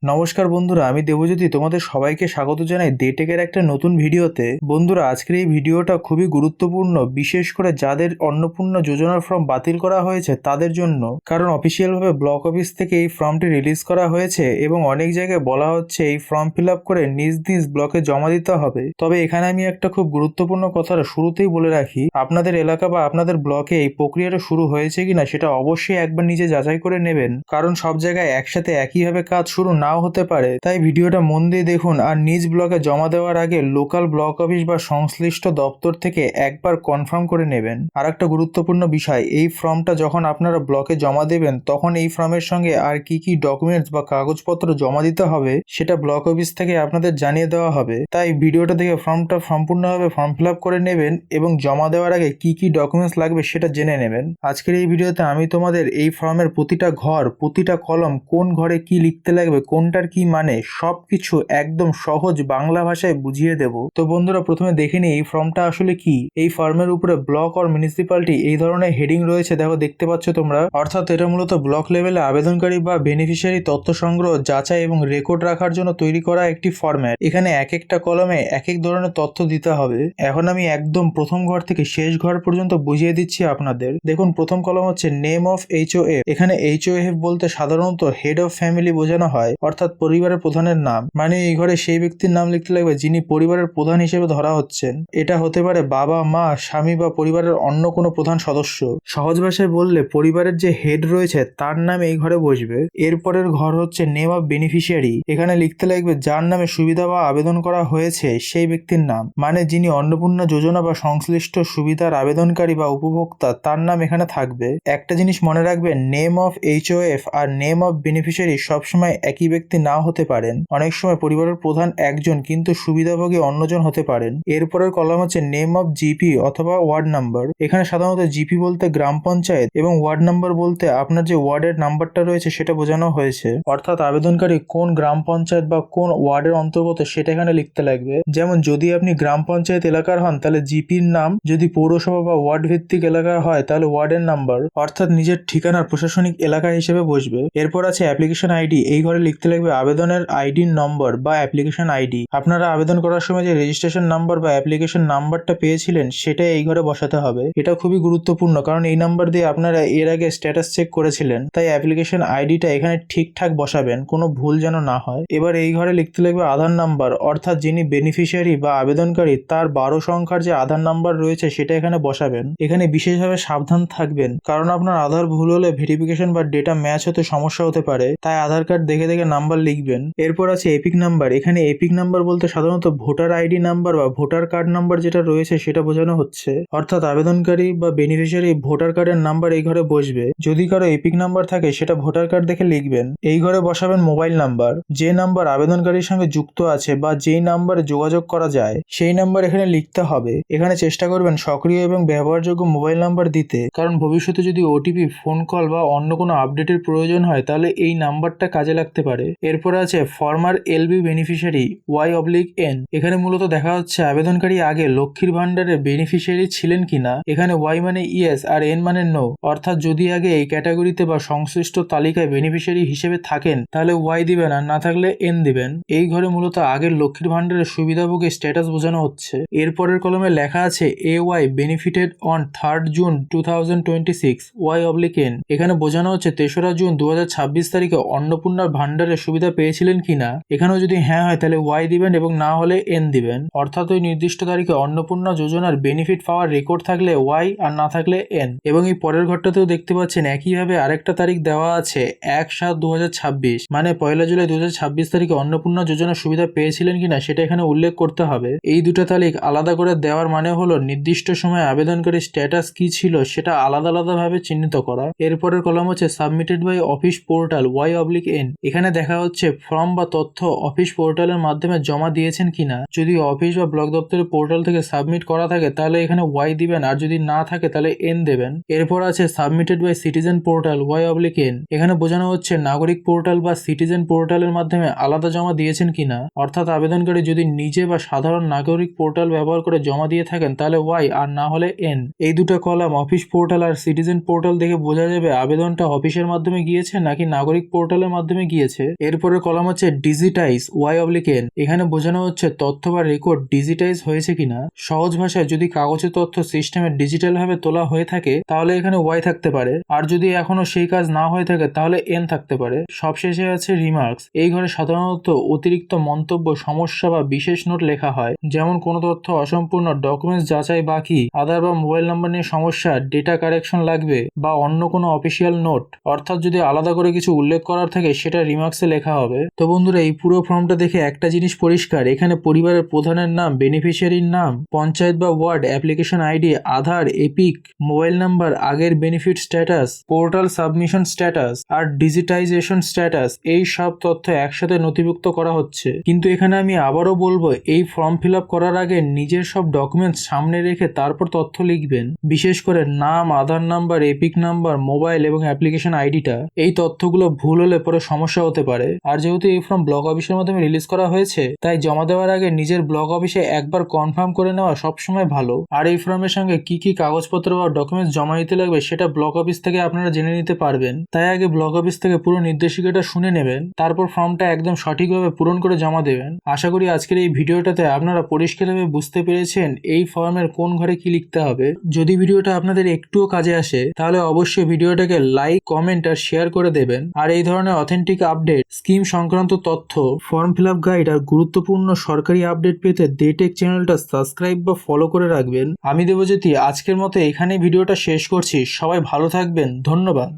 নমস্কার বন্ধুরা, আমি দেবজ্যোতি তোমাদের সবাইকে স্বাগত জানাই ডেটেকের একটা নতুন ভিডিওতে। বন্ধুরা, আজকের এই ভিডিওটা খুবই গুরুত্বপূর্ণ, বিশেষ করে যাদের অন্নপূর্ণা যোজনার ফর্ম বাতিল করা হয়েছে তাদের জন্য। কারণ অফিসিয়ালভাবে ব্লক অফিস থেকে এই ফর্মটি রিলিজ করা হয়েছে এবং অনেক জায়গায় বলা হচ্ছে এই ফর্ম ফিল আপ করে নিজ নিজ ব্লকে জমা দিতে হবে। তবে এখানে আমি একটা খুব গুরুত্বপূর্ণ কথাটা শুরুতেই বলে রাখি, আপনাদের এলাকা বা আপনাদের ব্লকে এই প্রক্রিয়াটা শুরু হয়েছে কিনা সেটা অবশ্যই একবার নিজে যাচাই করে নেবেন, কারণ সব জায়গায় একসাথে একইভাবে কাজ শুরু নাও হতে পারে। তাই ভিডিওটা মন দিয়ে দেখুন, আর নিজ ব্লকে জমা দেওয়ার আগে লোকাল ব্লক অফিস বা সংশ্লিষ্ট দপ্তর থেকে একবার কনফার্ম করে নেবেন। আর একটা গুরুত্বপূর্ণ বিষয়, এই ফর্মটা যখন আপনারা ব্লকে জমা দেবেন তখন এই ফর্মের সঙ্গে আর কি কি ডকুমেন্টস বা কাগজপত্র জমা দিতে হবে সেটা ব্লক অফিস থেকে আপনাদের জানিয়ে দেওয়া হবে। তাই ভিডিওটা দেখে ফর্মটা সম্পূর্ণভাবে ফর্ম ফিল আপ করে নেবেন এবং জমা দেওয়ার আগে কি কি ডকুমেন্টস লাগবে সেটা জেনে নেবেন। আজকের এই ভিডিওতে আমি তোমাদের এই ফর্মের প্রতিটা ঘর, প্রতিটা কলম, কোন ঘরে কি লিখতে লাগবে, কোনটার কি মানে, সবকিছু একদম সহজ বাংলা ভাষায় বুঝিয়ে দেব। তো বন্ধুরা, প্রথমে দেখে নিই এই ফর্মটা আসলে কি। এই ফর্মের উপরে ব্লক আর মিউনিসিপ্যালিটি এই ধরনের হেডিং রয়েছে, দেখো দেখতে পাচ্ছ তোমরা। অর্থাৎ এটা মূলত ব্লক লেভেলে আবেদনকারী বা বেনিফিশিয়ারি তথ্য সংগ্রহ, যাচাই এবং রেকর্ড রাখার জন্য তৈরি করা একটি ফরম্যাট। এখানে এক একটা কলমে এক এক ধরনের তথ্য দিতে হবে। এখন আমি একদম প্রথম ঘর থেকে শেষ ঘর পর্যন্ত বুঝিয়ে দিচ্ছি আপনাদের। দেখুন, প্রথম কলম হচ্ছে নেম অফ HOF। এখানে HOF বলতে সাধারণত হেড অফ ফ্যামিলি বোঝানো হয়, অর্থাৎ পরিবারের প্রধানের নাম। মানে এই ঘরে সেই ব্যক্তির নাম লিখতে লাগবে যিনি পরিবারের প্রধান হিসেবে ধরা হচ্ছেন। এটা হতে পারে বাবা, মা, স্বামী বা পরিবারের অন্য কোনো প্রধান সদস্য। সহজ ভাষায় বললে পরিবারের যে হেড রয়েছে তার নাম এই ঘরে বসবে। এরপরের ঘর হচ্ছে নেম অফ বেনিফিশিয়ারি। এখানে লিখতে লাগবে যার নামে সুবিধা বা আবেদন করা হয়েছে সেই ব্যক্তির নাম। মানে যিনি অন্নপূর্ণা যোজনা বা সংশ্লিষ্ট সুবিধার আবেদনকারী বা উপভোক্তা তার নাম এখানে থাকবে। একটা জিনিস মনে রাখবেন, নেম অফ HOF আর নেম অফ বেনিফিশিয়ারি সবসময় একই ব্যক্তি নাও হতে পারেন। অনেক সময় পরিবারের প্রধান একজন কিন্তু সুবিধাভোগী অন্যজন হতে পারেন। এরপরের কলাম হচ্ছে নেম অফ GP অথবা ওয়ার্ড নাম্বার। এখানে সাধারণত GP বলতে গ্রাম পঞ্চায়েত এবং ওয়ার্ড নাম্বার বলতে আপনার যে ওয়ার্ডের নাম্বারটা রয়েছে সেটা বোঝানো হয়েছে। অর্থাৎ আবেদনকারী কোন গ্রাম পঞ্চায়েত বা কোন ওয়ার্ডের অন্তর্গত সেটা এখানে লিখতে লাগবে। যেমন যদি আপনি গ্রাম পঞ্চায়েত এলাকার হন তাহলে GPর নাম, যদি পৌরসভা বা ওয়ার্ড ভিত্তিক এলাকা হয় তাহলে ওয়ার্ডের নাম্বার, অর্থাৎ নিজের ঠিকানার প্রশাসনিক এলাকা হিসেবে বসবে। এরপর আছে অ্যাপ্লিকেশন আইডি। এই ঘরে লিখতে লাগবে আবেদনের আইডির নম্বর বা অ্যাপ্লিকেশন আইডি। আপনারা আবেদন করার সময় যে রেজিস্ট্রেশন নাম্বার বা অ্যাপ্লিকেশন নাম্বারটা পেয়েছিলেন সেটা এই ঘরে বসাতে হবে। এটা খুবই গুরুত্বপূর্ণ, কারণ এই নাম্বার দিয়ে আপনারা এর আগে স্ট্যাটাস চেক করেছিলেন। তাই অ্যাপ্লিকেশন আইডিটা এখানে ঠিকঠাক বসাবেন, কোনো ভুল যেন না হয়। এবার এই ঘরে লিখতে লাগবে আধার নাম্বার, অর্থাৎ যিনি বেনিফিশিয়ারি বা আবেদনকারী তার 12 সংখ্যার যে আধার নাম্বার রয়েছে সেটা এখানে বসাবেন। এখানে বিশেষভাবে সাবধান থাকবেন, কারণ আপনার আধার ভুল হলে ভেরিফিকেশন বা ডেটা ম্যাচ হতে সমস্যা হতে পারে। তাই আধার কার্ড দেখে দেখে নাম্বার লিখবেন। এরপর আছে এপিক নাম্বার। এখানে এপিক নাম্বার বলতে সাধারণত ভোটার আইডি নাম্বার বা ভোটার কার্ড নাম্বার যেটা রয়েছে সেটা বোঝানো হচ্ছে। অর্থাৎ আবেদনকারী বা বেনিফিশিয়ারি ভোটার কার্ডের নাম্বার এই ঘরে বসবে। যদি কারো এপিক নাম্বার থাকে সেটা ভোটার কার্ড দেখে লিখবেন। এই ঘরে বসাবেন মোবাইল নাম্বার। যে নাম্বার আবেদনকারীর সঙ্গে যুক্ত আছে বা যেই নাম্বারে যোগাযোগ করা যায় সেই নাম্বার এখানে লিখতে হবে। এখানে চেষ্টা করবেন সক্রিয় এবং ব্যবহারযোগ্য মোবাইল নাম্বার দিতে, কারণ ভবিষ্যতে যদি ওটিপি, ফোন কল বা অন্য কোনো আপডেটের প্রয়োজন হয় তাহলে এই নাম্বারটা কাজে লাগতে পারে। এরপর আছে ফর্মার LB বেনিফিশিয়ারি Y/N। এখানে মূলত দেখা হচ্ছে আবেদনকারী আগে লক্ষ্মীর ভান্ডারের বেনিফিশিয়ারি ছিলেন কিনা। এখানে Y মানে ইয়েস আর N মানে নো, অর্থাৎ যদি আগে এই ক্যাটাগরিতে বা সংশ্লিষ্ট তালিকায় বেনিফিশিয়ারি হিসেবে থাকেন তাহলে Y দিবেন, আর না থাকলে N দিবেন। এই ঘরে মূলত আগের লক্ষ্মীর ভান্ডারের সুবিধাভোগী স্ট্যাটাস বোঝানো হচ্ছে। এরপরের কলমে লেখা আছে AY benefited on 3rd June 2026 Y/N। এখানে বোঝানো হচ্ছে 3রা জুন 2026 তারিখে অন্নপূর্ণার ভান্ডারের সুবিধা পেয়েছিলেন কিনা। এখানেও যদি হ্যাঁ হয় তাহলে Y দিবেন এবং না হলে N দিবেন। অর্থাৎ ওই নির্দিষ্ট তারিখে অন্নপূর্ণা যোজনার বেনিফিট পাওয়ার রেকর্ড থাকলে Y আর না থাকলে N। এবং এই পরের ঘরটাতেও দেখতে পাচ্ছেন একইভাবে আরেকটা তারিখ দেওয়া আছে 1/7/2026, মানে 1 জুলাই 2026 তারিখে অন্নপূর্ণা যোজনার সুবিধা পেয়েছিলেন কিনা সেটা এখানে উল্লেখ করতে হবে। এই দুটো তারিখ আলাদা করে দেওয়ার মানে হলো নির্দিষ্ট সময়ে আবেদনকারী স্ট্যাটাস কি ছিল সেটা আলাদা আলাদাভাবে চিহ্নিত করা। এরপরের কলম হচ্ছে submitted by office portal Y/N। এখানে দেখা হচ্ছে ফর্ম বা তথ্য অফিস পোর্টালের মাধ্যমে জমা দিয়েছেন কিনা। যদি অফিস বা ব্লক দপ্তরের পোর্টাল থেকে সাবমিট করা থাকে তাহলে এখানে Y দিবেন, আর যদি না থাকে তাহলে N দেবেন। এরপর আছে submitted by citizen portal Y/N। এখানে বোঝানো হচ্ছে নাগরিক পোর্টাল বা সিটিজেন পোর্টালের মাধ্যমে আলাদা জমা দিয়েছেন কিনা। অর্থাৎ আবেদনকারী যদি নিজে বা সাধারণ নাগরিক পোর্টাল ব্যবহার করে জমা দিয়ে থাকেন তাহলে Y, আর না হলে N। এই দুটো কলাম অফিস পোর্টাল আর সিটিজেন পোর্টাল দেখে বোঝা যাবে আবেদনটা অফিসের মাধ্যমে গিয়েছে নাকি নাগরিক পোর্টালের মাধ্যমে গিয়েছে। এরপরের কলাম হচ্ছে ডিজিটাইজ y/n। এখানে বোঝানো হচ্ছে তথ্য বা রেকর্ড ডিজিটাইজ হয়েছে কিনা। সহজ ভাষায় যদি কাগজের তথ্য সিস্টেমে ডিজিটাল ভাবে তোলা হয়ে থাকে তাহলে এখানে y থাকতে পারে, আর যদি এখনো সেই কাজ না হয়ে থাকে তাহলে n থাকতে পারে। সবশেষে আছে রিমার্কস। এই ঘরে সাধারণত অতিরিক্ত মন্তব্য, সমস্যা বা বিশেষ নোট লেখা হয়, যেমন কোনো তথ্য অসম্পূর্ণ, ডকুমেন্টস যাচাই বাকি, আধার বা মোবাইল নাম্বার নিয়ে সমস্যা, ডেটা কারেকশন লাগবে বা অন্য কোনো অফিসিয়াল নোট। অর্থাৎ যদি আলাদা করে কিছু উল্লেখ করার থাকে সেটা রিমার্কসে লেখা হবে। তো বন্ধুরা, এই পুরো ফর্মটা দেখে একটা জিনিস পরিষ্কার, এখানে পরিবারের প্রধানের নাম, বেনিফিশিয়ারির নাম, পঞ্চায়েত বা ward, application ID, Aadhaar, EPIC, mobile number, আগের benefit status, portal submission status আর ডিজিটাইজেশন স্ট্যাটাস, এই সব তথ্য একসাথে নথিভুক্ত করা হচ্ছে। কিন্তু এখানে আমি আবারও বলবো, এই ফর্ম ফিল আপ করার আগে নিজের সব ডকুমেন্টস সামনে রেখে তারপর তথ্য লিখবেন। বিশেষ করে নাম, আধার নাম্বার, এপিক নাম্বার, মোবাইল এবং অ্যাপ্লিকেশন আইডিটা। এই তথ্যগুলো ভুল হলে পরে সমস্যা হতে পারে। আর যেহেতু এই ফর্ম ব্লক অফিসের মাধ্যমে রিলিজ করা হয়েছে, তাই জমা দেওয়ার আগে নিজের ব্লক অফিসে একবার কনফার্ম করে নেওয়া সবসময় ভালো। আর এই ফর্মের সঙ্গে কি কি কাগজপত্র বা ডকুমেন্টস জমা দিতে লাগবে সেটা ব্লক অফিস থেকে আপনারা জেনে নিতে পারবেন। তাই আগে ব্লক অফিস থেকে পুরো নির্দেশিকাটা শুনে নেবেন, তারপর ফর্মটা একদম সঠিকভাবে পূরণ করে জমা দেবেন। আশা করি আজকের এই ভিডিওটাতে আপনারা পরিষ্কারভাবে বুঝতে পেরেছেন এই ফর্মের কোন ঘরে কি লিখতে হবে। যদি ভিডিওটা আপনাদের একটুও কাজে আসে তাহলে অবশ্যই ভিডিওটাকে লাইক, কমেন্ট আর শেয়ার করে দেবেন। আর এই ধরনের অথেন্টিক আপডেট, স্কিম সংক্রান্ত তথ্য, ফর্ম ফিল আপ গাইড আর গুরুত্বপূর্ণ সরকারি আপডেট পেতে ডেটেক চ্যানেলটা সাবস্ক্রাইব বা ফলো করে রাখবেন। আমি দেবজ্যোতি আজকের মতো এখানেই ভিডিওটা শেষ করছি। সবাই ভালো থাকবেন, ধন্যবাদ।